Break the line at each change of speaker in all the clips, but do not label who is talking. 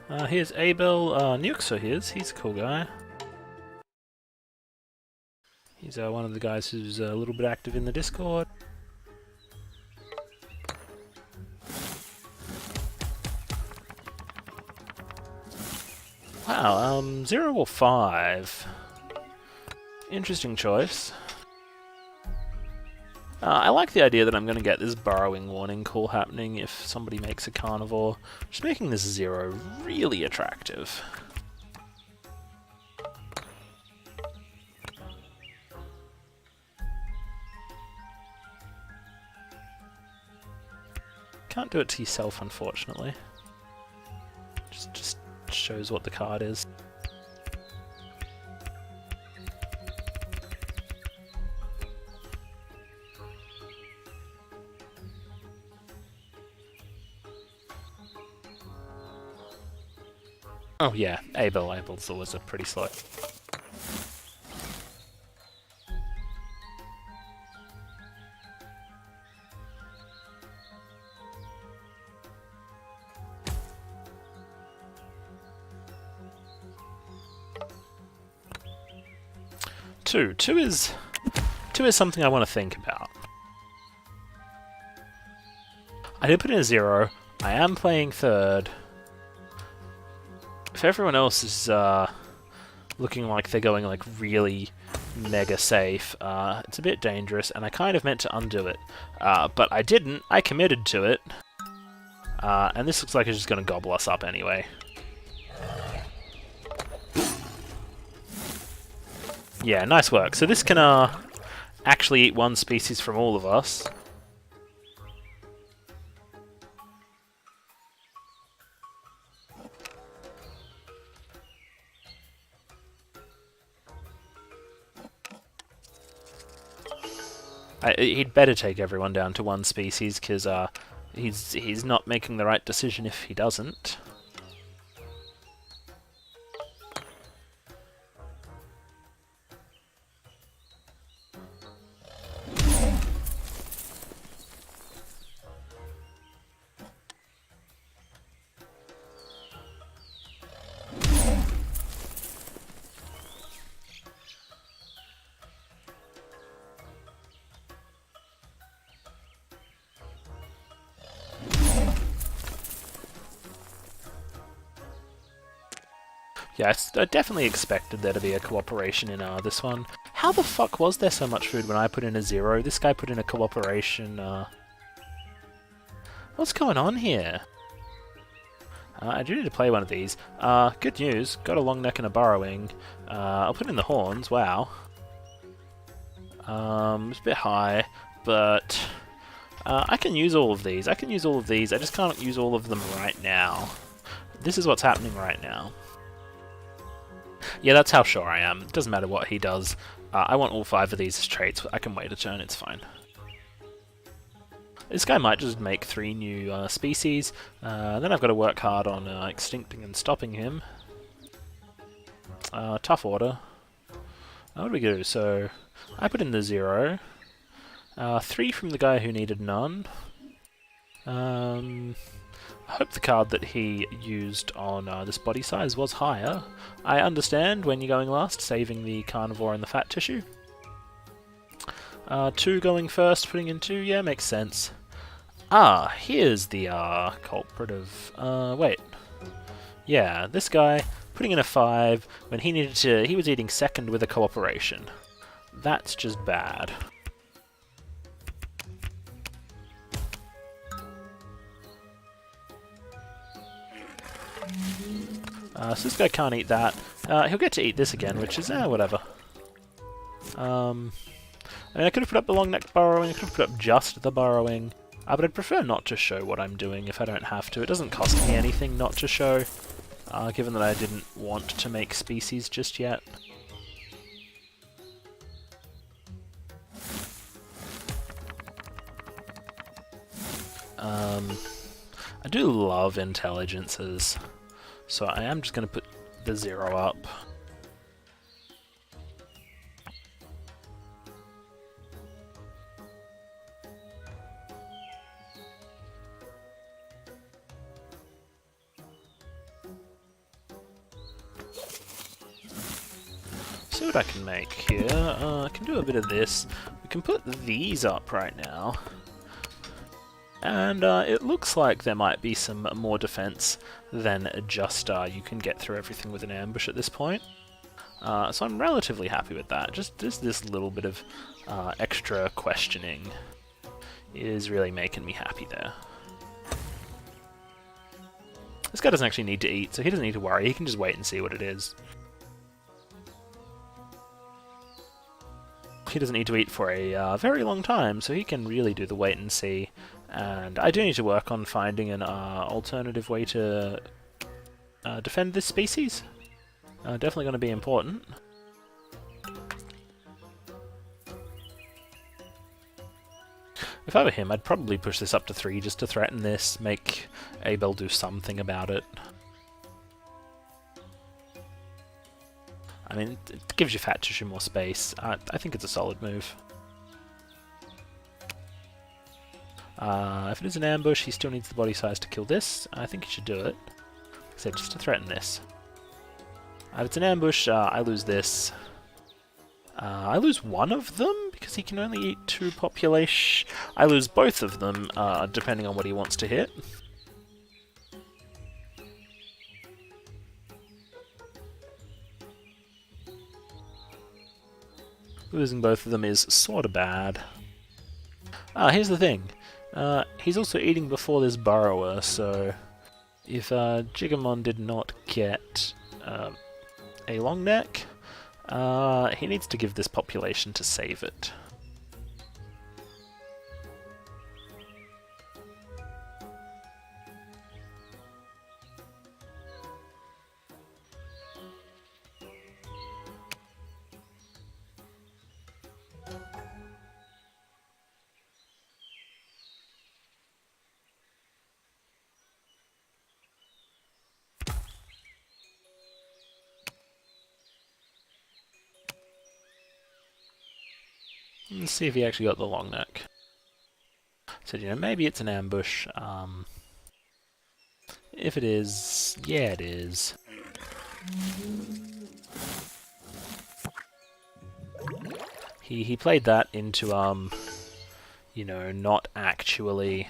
Here's Abel, Nuxohiz, he's a cool guy. He's one of the guys who's a little bit active in the Discord. Wow, 0 or 5. Interesting choice. I like the idea that I'm going to get this burrowing warning call happening if somebody makes a carnivore, just making this 0 really attractive. Can't do it to yourself, unfortunately. Just shows what the card is. Oh yeah, Abel's always a pretty slow. Two is something I want to think about. I did put in a 0. I am playing third. If everyone else is looking like they're going like really mega safe, it's a bit dangerous, and I kind of meant to undo it, but I didn't. I committed to it, and this looks like it's just going to gobble us up anyway. Yeah, nice work. So this can actually eat one species from all of us. He'd better take everyone down to one species, because he's not making the right decision if he doesn't. Yeah, I definitely expected there to be a cooperation in this one. How the fuck was there so much food when I put in a 0? This guy put in a cooperation. What's going on here? I do need to play one of these. Good news, got a long neck and a burrowing. I'll put in the horns, wow. It's a bit high, but I can use all of these. I just can't use all of them right now. This is what's happening right now. Yeah, that's how sure I am. It doesn't matter what he does. I want all 5 of these as traits. I can wait a turn, it's fine. This guy might just make 3 new species. Then I've got to work hard on extincting and stopping him. Tough order. What do we do? So, I put in the 0. 3 from the guy who needed none. I hope the card that he used on this body size was higher. I understand when you're going last, saving the carnivore and the fat tissue. 2 going first, putting in 2, yeah, makes sense. Here's the culprit of... wait. Yeah, this guy putting in a 5 when he needed to... he was eating second with a cooperation. That's just bad. So this guy can't eat that. He'll get to eat this again, which is, whatever. I mean, I could have put up the long neck burrowing, I could have put up just the burrowing, but I'd prefer not to show what I'm doing if I don't have to. It doesn't cost me anything not to show, given that I didn't want to make species just yet. I do love intelligences. So I am just going to put the 0 up. see what I can make here. I can do a bit of this. We can put these up right now. And it looks like there might be some more defense than just you can get through everything with an ambush at this point. So I'm relatively happy with that. Just this little bit of extra questioning is really making me happy there. This guy doesn't actually need to eat, so he doesn't need to worry. He can just wait and see what it is. He doesn't need to eat for a very long time, so he can really do the wait and see. And I do need to work on finding an alternative way to defend this species. Definitely going to be important. If I were him, I'd probably push this up to 3 just to threaten this, make Abel do something about it. I mean, it gives your fat tissue more space. I think it's a solid move. If it is an ambush, he still needs the body size to kill this. I think he should do it. Like I said, just to threaten this. If it's an ambush, I lose this. I lose one of them, because he can only eat 2 population. I lose both of them, depending on what he wants to hit. Losing both of them is sort of bad. Here's the thing. He's also eating before this burrower, so if Jiggamon did not get a long neck, he needs to give this population to save it. Let's see if he actually got the long neck. So, you know, maybe it's an ambush. If it is, yeah, it is. He played that into, you know, not actually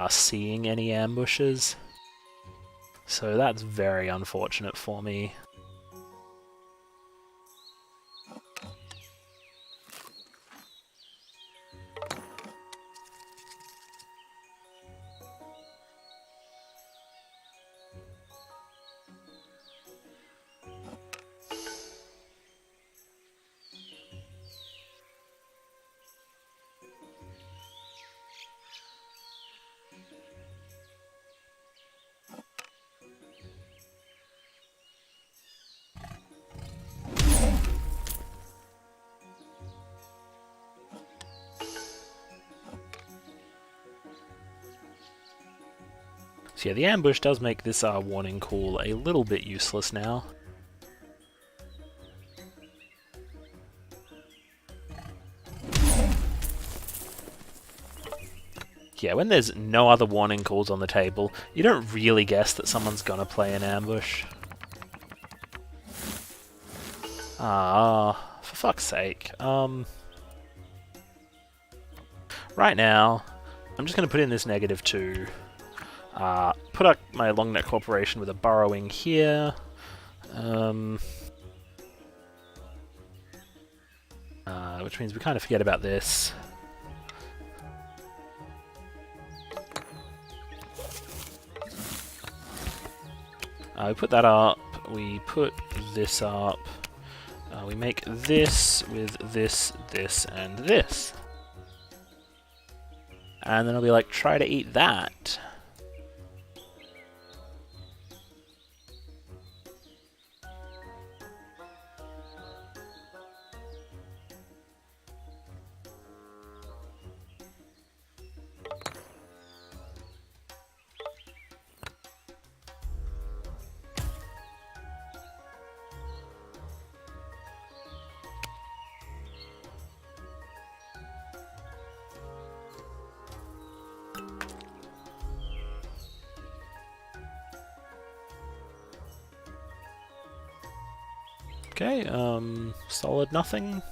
seeing any ambushes. So that's very unfortunate for me. So yeah, the ambush does make this warning call a little bit useless now. Yeah, when there's no other warning calls on the table, you don't really guess that someone's gonna play an ambush. For fuck's sake. Right now, I'm just gonna put in this -2. Put up my long neck corporation with a burrowing here. Which means we kind of forget about this. We put that up, we put this up, we make this with this, this, and this. And then I'll be like, try to eat that. Okay, solid nothing.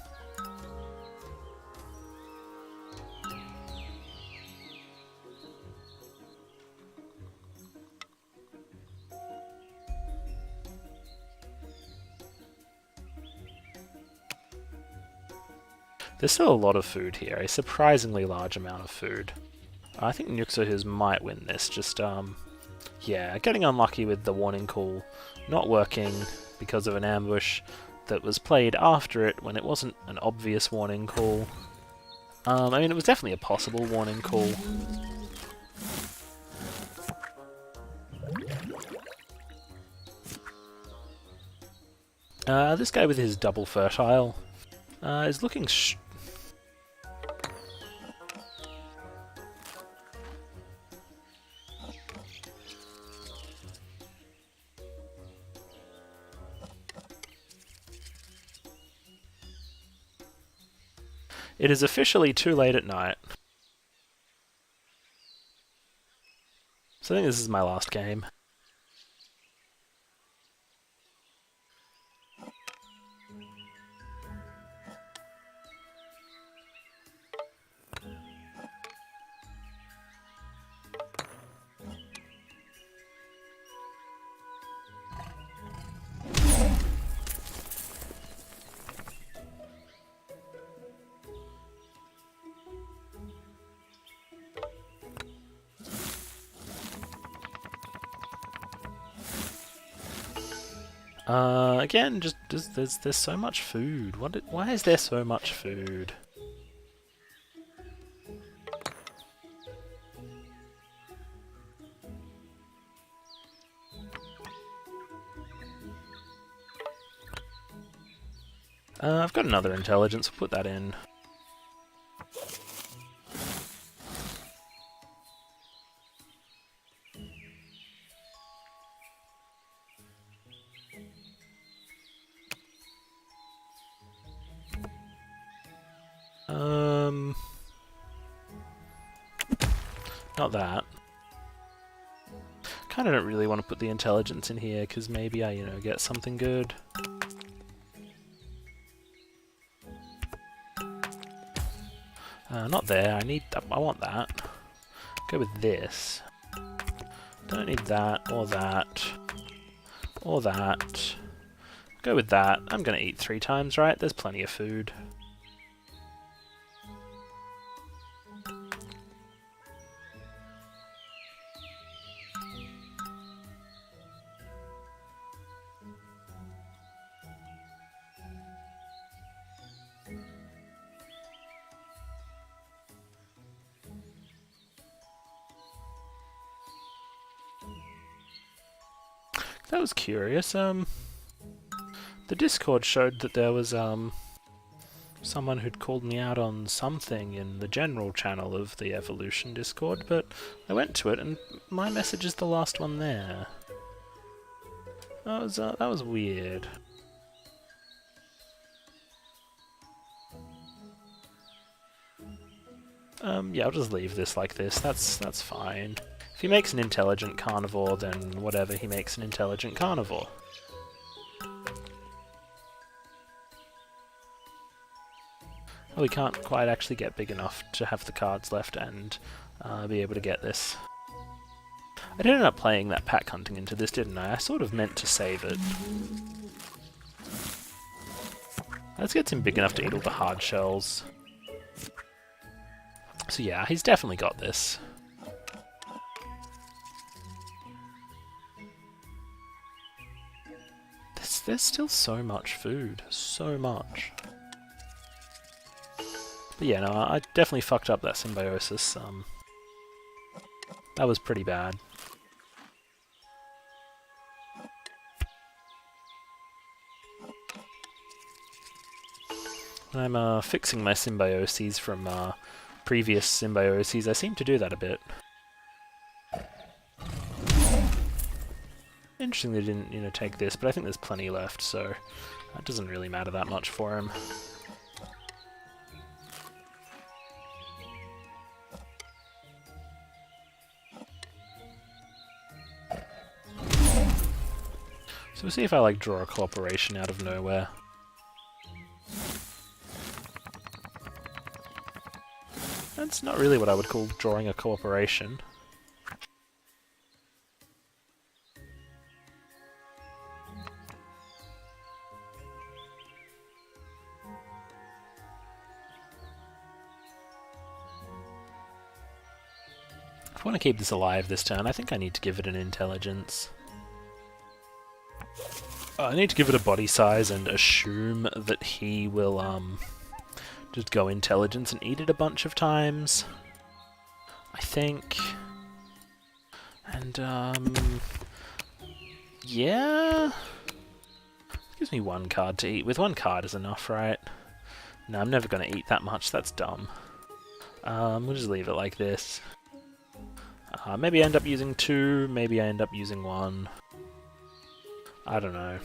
There's still a lot of food here, a surprisingly large amount of food. I think Nuxohiz might win this, just, yeah, getting unlucky with the warning call not working because of an ambush that was played after it when it wasn't an obvious warning call. I mean, it was definitely a possible warning call. This guy with his double fertile is looking It is officially too late at night. So I think this is my last game. Again, just there's so much food. Why is there so much food? I've got another intelligence. I'll put that in. Not that. Kind of don't really want to put the intelligence in here because maybe I, get something good. Not there. I want that. Go with this. Don't need that or that or that. Go with that. I'm gonna eat 3 times, right? There's plenty of food. That was curious. The Discord showed that there was someone who'd called me out on something in the general channel of the Evolution Discord, but I went to it and my message is the last one there. That was weird. Yeah, I'll just leave this like this. That's fine. If he makes an intelligent carnivore, then whatever, he makes an intelligent carnivore. Oh, we can't quite actually get big enough to have the cards left and be able to get this. I did end up playing that pack hunting into this, didn't I? I sort of meant to save it. Let's get him big enough to eat all the hard shells. So yeah, he's definitely got this. There's still so much food. So much. But yeah, no, I definitely fucked up that symbiosis. That was pretty bad. I'm fixing my symbioses from previous symbioses. I seem to do that a bit. Interesting they didn't, take this, but I think there's plenty left, so that doesn't really matter that much for him. So we'll see if I draw a cooperation out of nowhere. It's not really what I would call drawing a cooperation. If I want to keep this alive this turn, I think I need to give it an intelligence. I need to give it a body size and assume that he will just go intelligence and eat it a bunch of times, I think. And yeah, gives me one card to eat. With one card is enough, right? No, I'm never going to eat that much. That's dumb. We'll just leave it like this. Maybe I end up using 2, maybe I end up using 1. I don't know.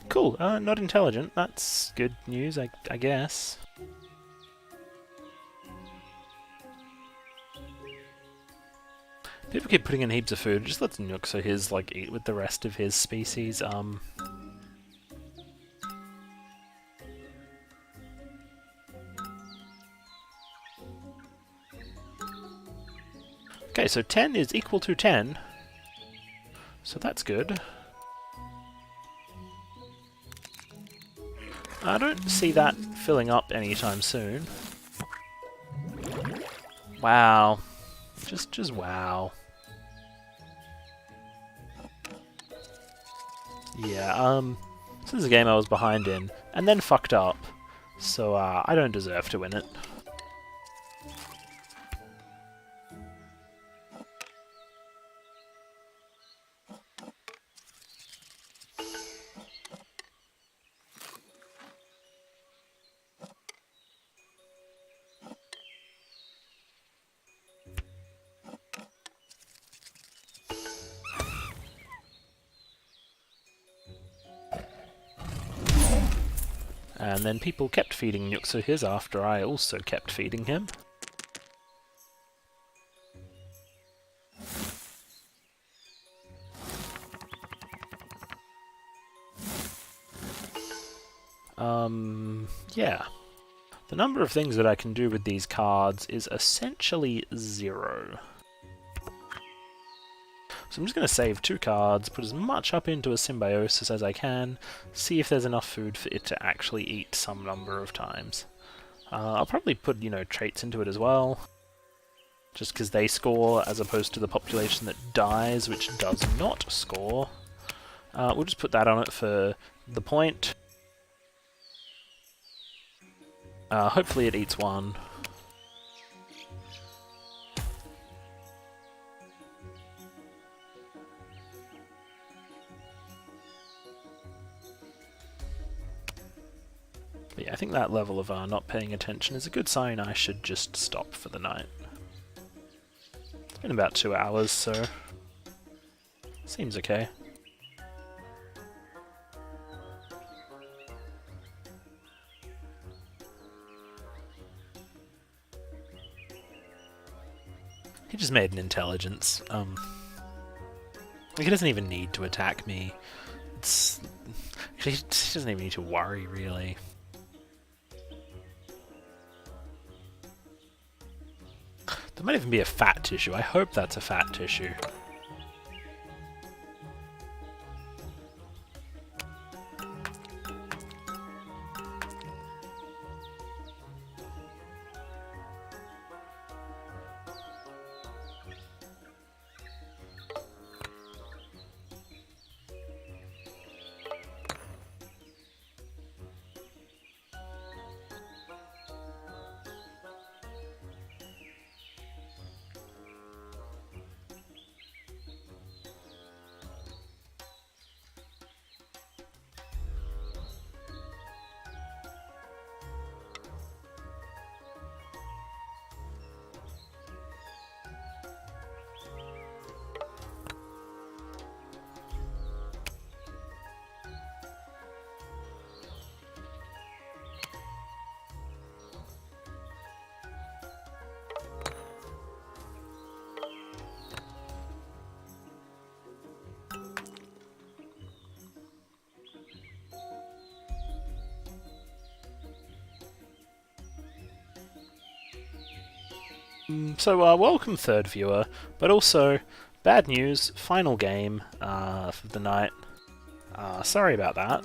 Cool, not intelligent. That's good news, I guess. People keep putting in heaps of food. Just let's Nuxohiz like eat with the rest of his species. Okay, so 10 is equal to 10. So that's good. I don't see that filling up anytime soon. Wow. Just wow. Yeah, this is a game I was behind in, and then fucked up. So, I don't deserve to win it. And then people kept feeding Nuxohiz after I also kept feeding him. Yeah. The number of things that I can do with these cards is essentially 0. So I'm just going to save 2 cards, put as much up into a symbiosis as I can, see if there's enough food for it to actually eat some number of times. I'll probably put, traits into it as well, just because they score, as opposed to the population that dies, which does not score. We'll just put that on it for the point. Hopefully it eats 1. But yeah, I think that level of not paying attention is a good sign I should just stop for the night. It's been about 2 hours, so seems okay. He just made an intelligence. He doesn't even need to attack me. He doesn't even need to worry, really. The Might even be a fat tissue. I hope that's a fat tissue. So, welcome third viewer, but also, bad news, final game for the night. Sorry about that.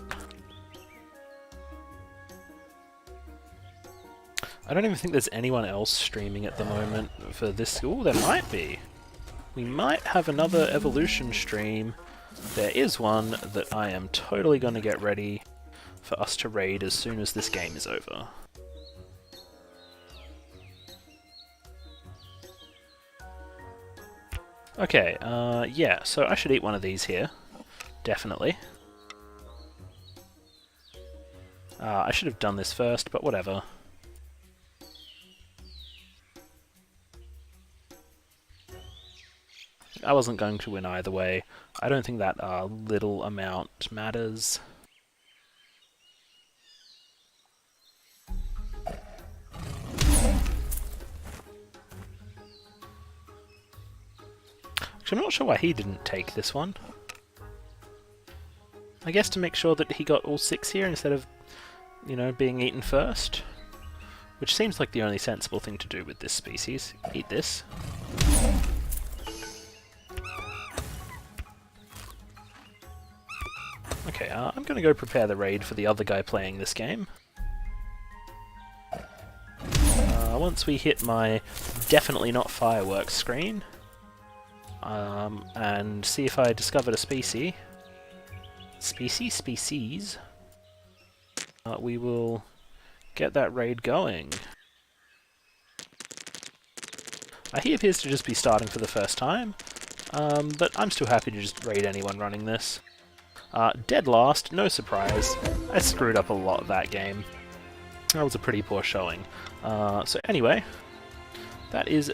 I don't even think there's anyone else streaming at the moment for this. Ooh, there might be. We might have another Evolution stream. There is one that I am totally going to get ready for us to raid as soon as this game is over. Okay, yeah, so I should eat one of these here. Definitely. I should have done this first, but whatever. I wasn't going to win either way. I don't think that little amount matters. Actually, I'm not sure why he didn't take this one. I guess to make sure that he got all 6 here instead of, you know, being eaten first. Which seems like the only sensible thing to do with this species. Eat this. Okay, I'm going to go prepare the raid for the other guy playing this game. Once we hit my definitely not fireworks screen, and see if I discovered a species, we will get that raid going. He appears to just be starting for the first time, but I'm still happy to just raid anyone running this. Dead last, no surprise. I screwed up a lot that game. That was a pretty poor showing. So anyway, that is